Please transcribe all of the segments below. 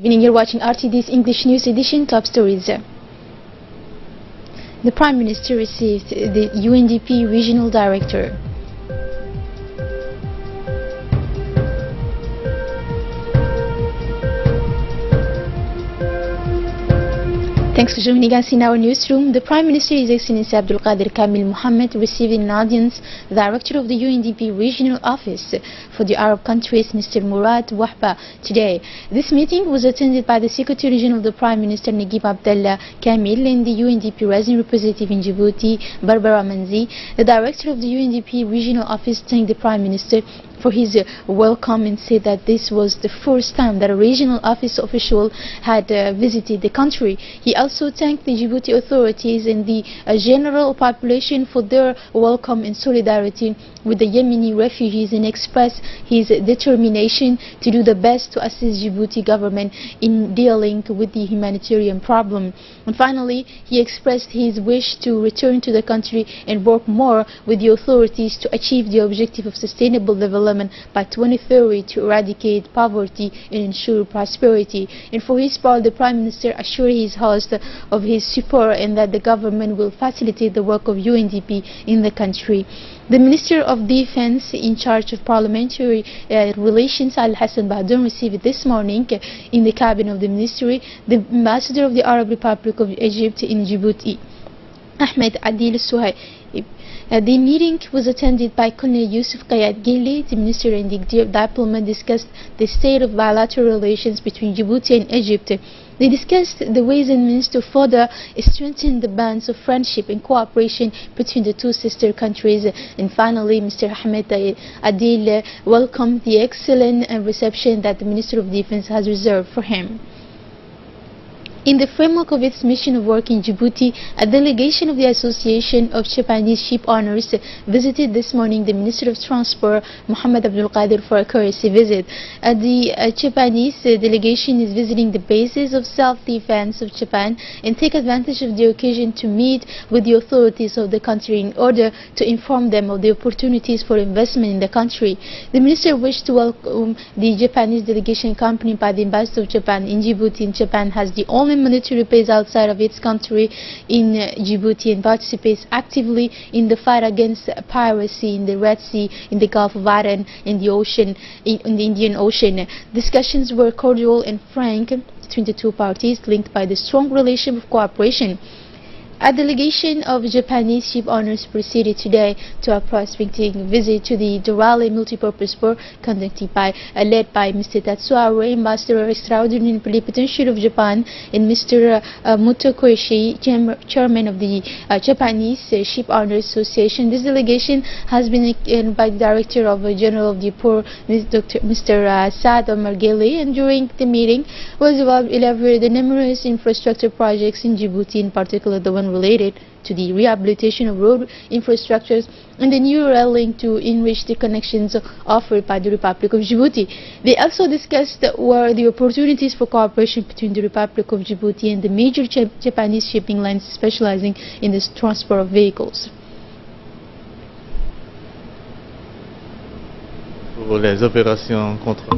Evening, you're watching RTD's English News Edition. Top stories. The Prime Minister received the UNDP Regional Director. Thanks for joining us in our newsroom. The Prime Minister, His Excellency Abdul Qadir Kamil Mohammed, received an audience the Director of the UNDP Regional Office for the Arab countries, Mr. Murad Wahba, today. This meeting was attended by the Secretary General of the Prime Minister, Nagib Abdullah Kamil, and the UNDP Resident Representative in Djibouti, Barbara Manzi. The Director of the UNDP Regional Office thanked the Prime Minister for his welcome and said that this was the first time that a regional office official had visited the country. He also thanked the Djibouti authorities and the general population for their welcome and solidarity with the Yemeni refugees and expressed his determination to do the best to assist Djibouti government in dealing with the humanitarian problem. And finally, he expressed his wish to return to the country and work more with the authorities to achieve the objective of sustainable development by 2030 to eradicate poverty and ensure prosperity. And for his part, the Prime Minister assured his host of his support and that the government will facilitate the work of UNDP in the country. The Minister of Defense in charge of Parliamentary Relations, Al Hassan Bahdoun, received this morning in the cabin of the Ministry the Ambassador of the Arab Republic of Egypt in Djibouti, Ahmed Adil Suhaib. The meeting was attended by Colonel Yusuf Qayad Gili. The minister and the diplomat discussed the state of bilateral relations between Djibouti and Egypt. They discussed the ways and means to further strengthen the bonds of friendship and cooperation between the two sister countries. And finally, Mr. Ahmed Adil welcomed the excellent reception that the Minister of Defense has reserved for him. In the framework of its mission of work in Djibouti, a delegation of the Association of Japanese Ship Owners visited this morning the Minister of Transport, Mohammed Abdul Qadir, for a courtesy visit. The Japanese delegation is visiting the bases of self-defense of Japan and take advantage of the occasion to meet with the authorities of the country in order to inform them of the opportunities for investment in the country. The Minister wished to welcome the Japanese delegation accompanied by the Ambassador of Japan in Djibouti. And Japan has the only military base outside of its country in Djibouti and participates actively in the fight against piracy in the Red Sea, in the Gulf of Aden, in the ocean, in the Indian Ocean. Discussions were cordial and frank between the two parties, linked by the strong relation of cooperation. A delegation of Japanese ship owners proceeded today to a prospecting visit to the Dorale multipurpose port led by Mr. Tatsuo Aoi, Ambassador Extraordinary Plenipotentiary of Japan, and Mr. Muto Koishi, Chairman of the Japanese Ship Owners Association. This delegation has been by the Director of General of the Port, Mr. Saad Omar Gheli, and during the meeting was elaborated the numerous infrastructure projects in Djibouti, in particular the one related to the rehabilitation of road infrastructures and the new rail link to enrich the connections offered by the Republic of Djibouti. They also discussed were the opportunities for cooperation between the Republic of Djibouti and the major Japanese shipping lines specializing in the transport of vehicles. Pour les opérations contre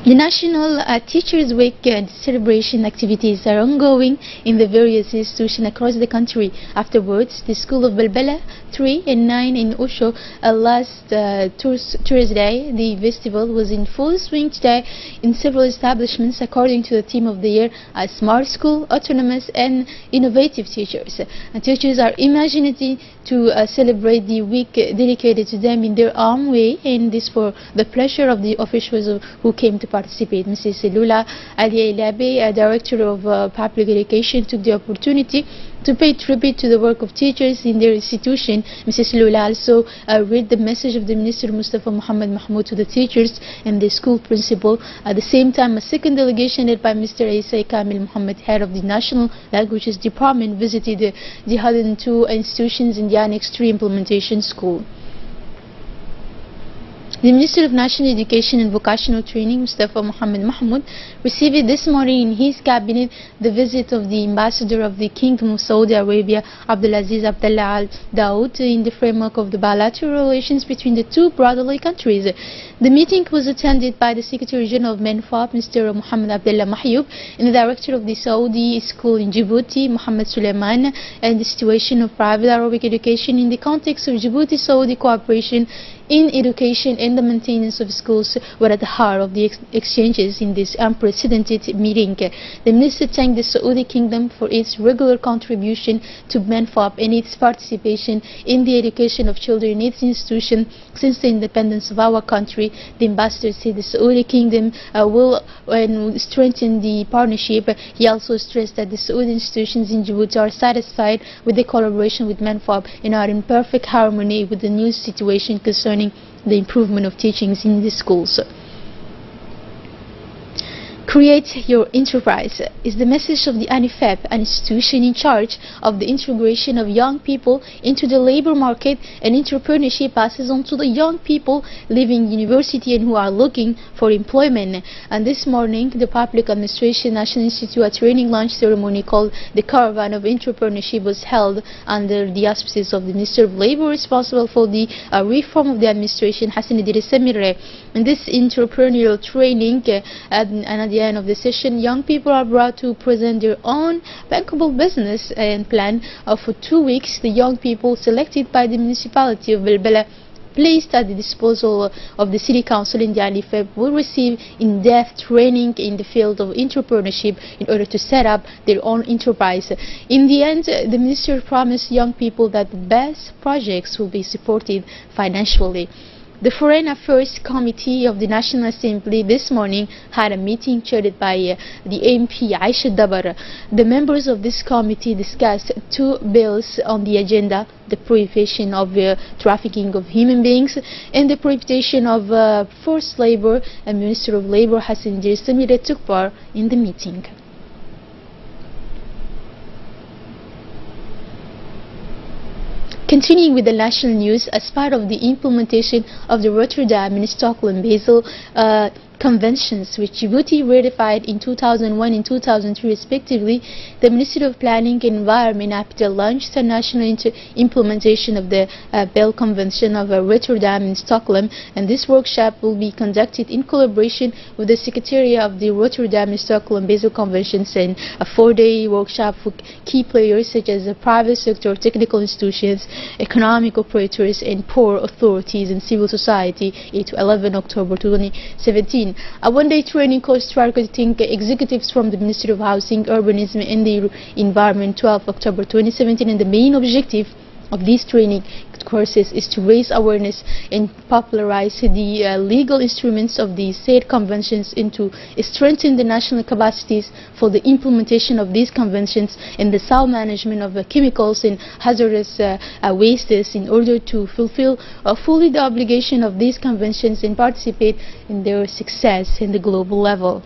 The National Teachers Week celebration activities are ongoing in the various institutions across the country. Afterwards, the School of Belbela 3 and 9 in Osho last Thursday, the festival was in full swing today in several establishments according to the theme of the year, a smart school, autonomous and innovative teachers. Teachers are imaginative to celebrate the week dedicated to them in their own way, and this for the pleasure of the officials who came to participate. Mrs. Lula Ali Labe, Director of Public Education, took the opportunity to pay tribute to the work of teachers in their institution. Mrs. Lula also read the message of the Minister Mustafa Muhammad Mahmoud to the teachers and the school principal. At the same time, a second delegation led by Mr. Isa Kamil Muhammad, head of the National Languages Department, visited the 102 institutions in the Annex 3 Implementation School. The Minister of National Education and Vocational Training, Mustafa Mohammed Mahmoud, received this morning in his cabinet the visit of the Ambassador of the Kingdom of Saudi Arabia, Abdulaziz Abdullah Al Daoud, in the framework of the bilateral relations between the two brotherly countries. The meeting was attended by the Secretary General of MENFAP, Mr. Mohammed Abdullah Mahyoub, and the Director of the Saudi School in Djibouti, Mohammed Suleiman, and the situation of private Arabic education in the context of Djibouti-Saudi cooperation in education and the maintenance of schools were at the heart of the exchanges in this unprecedented meeting. The Minister thanked the Saudi Kingdom for its regular contribution to MENFAP and its participation in the education of children in its institution since the independence of our country. The Ambassador said the Saudi Kingdom will strengthen the partnership. He also stressed that the Saudi institutions in Djibouti are satisfied with the collaboration with MENFAP and are in perfect harmony with the new situation concerning the improvement of teachings in the schools. Create your enterprise is the message of the ANIFEP, an institution in charge of the integration of young people into the labor market, and entrepreneurship passes on to the young people leaving university and who are looking for employment. And this morning, the Public Administration National Institute training launch ceremony called the Caravan of Entrepreneurship was held under the auspices of the Minister of Labor responsible for the reform of the administration, Hassan Idris Semire. In this entrepreneurial training, at the end of the session, young people are brought to present their own bankable business and plan. For 2 weeks, the young people selected by the municipality of Belbela, placed at the disposal of the City Council in the ANIFEP, will receive in-depth training in the field of entrepreneurship in order to set up their own enterprise. In the end, the Minister promised young people that the best projects will be supported financially. The Foreign Affairs Committee of the National Assembly this morning had a meeting chaired by the MP Aisha Dabar. The members of this committee discussed 2 bills on the agenda: the prohibition of trafficking of human beings and the prohibition of forced labor. And Minister of Labor Hassan Idris Semire took part in the meeting. Continuing with the national news, as part of the implementation of the Rotterdam and Stockholm-Basel conventions, which Djibouti ratified in 2001 and 2003 respectively, the Ministry of Planning and Environment APITA launched a national implementation of the Bell Convention of Rotterdam and Stockholm, and this workshop will be conducted in collaboration with the Secretariat of the Rotterdam and Stockholm Basel Conventions, and a 4-day workshop for key players such as the private sector, technical institutions, economic operators, and port authorities and civil society, 8 to 11 October 2017. A 1-day training course targeting executives from the Ministry of Housing, Urbanism and the Environment, 12 October 2017, and the main objective of these training courses is to raise awareness and popularize the legal instruments of the said conventions and to strengthen the national capacities for the implementation of these conventions and the sound management of chemicals and hazardous wastes in order to fulfill fully the obligation of these conventions and participate in their success in the global level.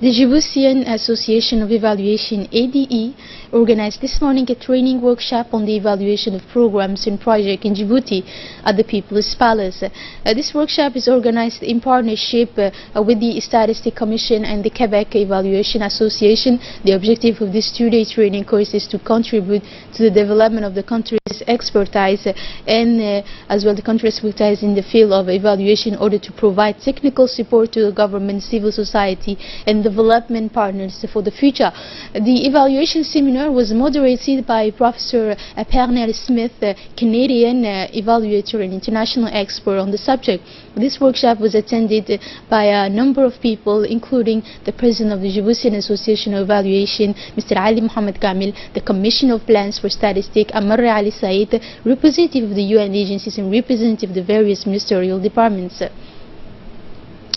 The Djiboutian Association of Evaluation, ADE, organized this morning a training workshop on the evaluation of programs and projects in Djibouti at the People's Palace. This workshop is organized in partnership with the Statistics Commission and the Quebec Evaluation Association. The objective of this 2-day training course is to contribute to the development of the country's expertise and as well the country's expertise in the field of evaluation in order to provide technical support to the government, civil society and development partners for the future. The evaluation seminar was moderated by Professor Pernell Smith, Canadian evaluator and international expert on the subject. This workshop was attended by a number of people, including the President of the Djiboutian Association of Evaluation, Mr. Ali Mohamed Kamil, the Commissioner of Plans for Statistics, Amr Ali Said, representative of the UN agencies and representative of the various ministerial departments.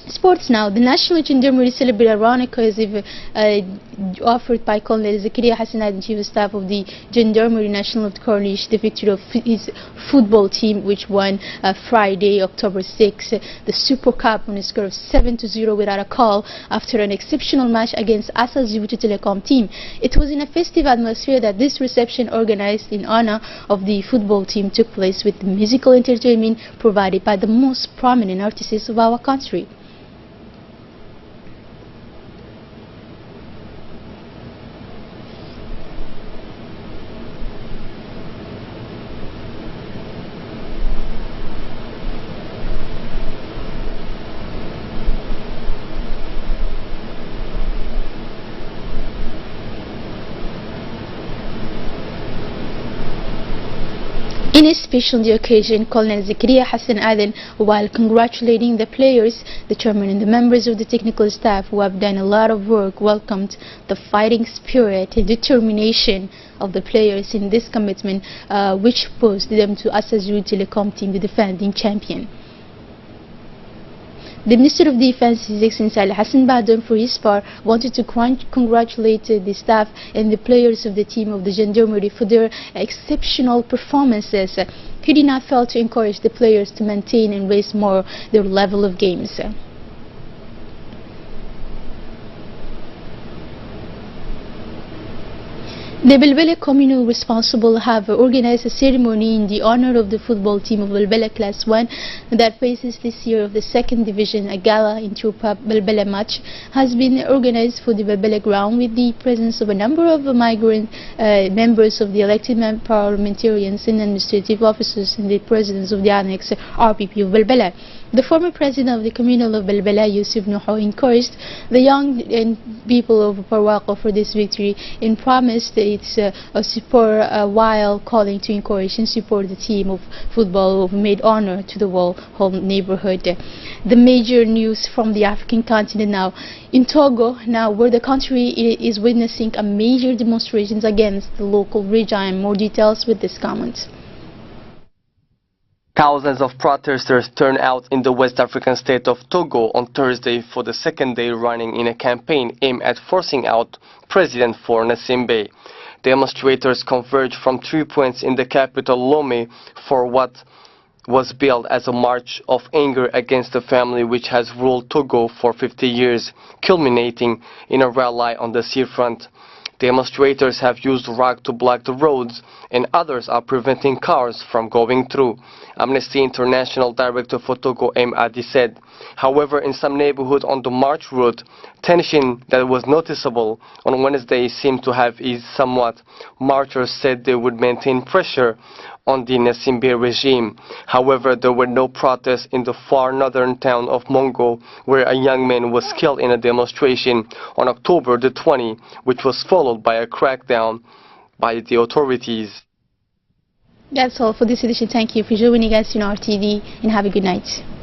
Sports now. The National Gendarmerie celebrated ironic cohesive offered by Colonel Zakaria Hassan Aden, Chief of Staff of the Gendarmerie National of Corniche, the victory of his football team, which won Friday, October 6, the Super Cup on a score of 7-0 without a call after an exceptional match against Asa Djibouti Telecom team. It was in a festive atmosphere that this reception, organized in honor of the football team, took place with musical entertainment provided by the most prominent artists of our country. In his speech on the occasion, Colonel Zakaria Hassan Aden, while congratulating the players, the chairman and the members of the technical staff who have done a lot of work, welcomed the fighting spirit and determination of the players in this commitment, which pushed them to Asa Djibouti Telecom team, the defending champion. The Minister of Defense, His Excellency Hassan Badoum, for his part, wanted to congratulate the staff and the players of the team of the Gendarmerie for their exceptional performances. He did not fail to encourage the players to maintain and raise more their level of games. The Belbele communal responsible have organized a ceremony in the honor of the football team of Belbele Class 1 that faces this year of the 2nd Division. A gala Intupa Belbele match has been organized for the Belbele ground with the presence of a number of migrant members of the elected parliamentarians and administrative officers and the presidents of the annex RPP of Belbele. The former president of the communal of Belbele, Yusuf Nuho, encouraged the young people of Parwako for this victory and promised its support while calling to encourage and support the team of football who made honor to the whole neighborhood. The major news from the African continent now. In Togo, now where the country is witnessing a major demonstrations against the local regime. More details with this comment. Thousands of protesters turned out in the West African state of Togo on Thursday for the 2nd day running in a campaign aimed at forcing out President Faure Gnassingbe. Demonstrators converged from 3 points in the capital Lomé for what was billed as a march of anger against the family which has ruled Togo for 50 years, culminating in a rally on the seafront. Demonstrators have used rock to block the roads, and others are preventing cars from going through, Amnesty International Director for Togo M. Adi said. However, in some neighborhoods on the march route, tension that was noticeable on Wednesday seemed to have eased somewhat. Marchers said they would maintain pressure on the Gnassingbe regime. However, there were no protests in the far northern town of Mongo, where a young man was killed in a demonstration on October the 20th, which was followed by a crackdown by the authorities. That's all for this edition. Thank you for joining us on RTD and have a good night.